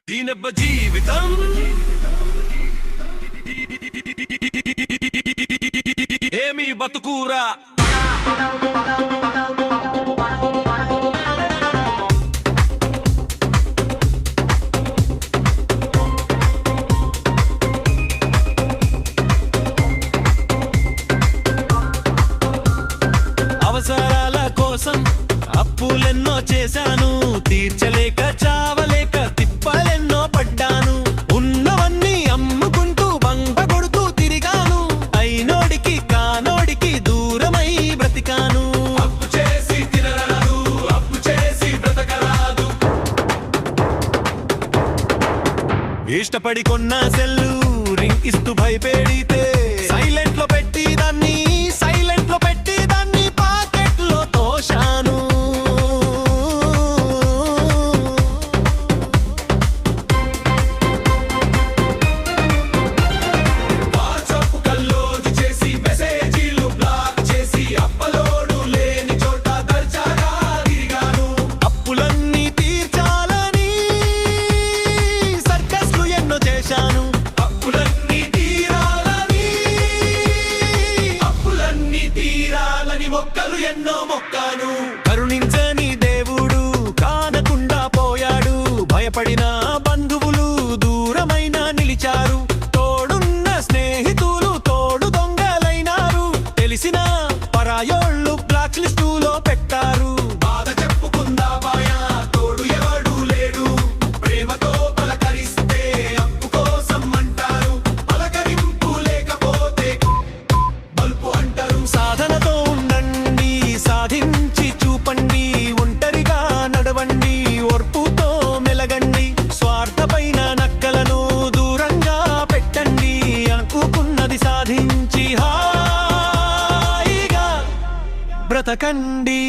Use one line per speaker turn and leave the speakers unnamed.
దీనబ్బ జీవితం ఏమి బతుకురా అవసరాల కోసం అప్పులెన్నో చేశాను, తీర్చలేక చావలేక తిప్పలెన్నో పడ్డాను. ఉన్నవన్నీ అమ్ముకుంటూ బంగ కొడుతూ తిరిగాను, అయినోడికి కానోడికి దూరమై బ్రతికాను. అప్పు చేసి తినరాదు, అప్పు చేసి బ్రతకరాదు. ఇష్టపడి కొన్న సెల్లు రింగ్ ఇస్తూ భయపెడితే సైలెంట్ లో పెట్టి దాన్ని మొక్కలు ఎన్నో మొక్కాను. కరుణించని దేవుడు కానకుండా పోయాడు, భయపడిన బంధువులు దూరమైన నిలిచారు, తోడున్న స్నేహితులు తోడు దొంగలైనారు, తెలిసిన పరాయోళ్ళు బ్లాక్ లిస్టులో పెట్టారు. బాధ చెప్పుకుందా బాయా తోడు ఎవడు లేడు, ప్రేమతో పలకరిస్తే అప్పు కోసం అంటారు, పలకరింపు లేకపోతే బల్పు అంటారు. సాధనతో సాధించి చూపండి, ఒంటరిగా నడవండి, ఓర్పుతో మెలగండి, స్వార్థపైన నక్కలను దూరంగా పెట్టండి, అనుకున్నది సాధించి హాయిగా బ్రతకండి.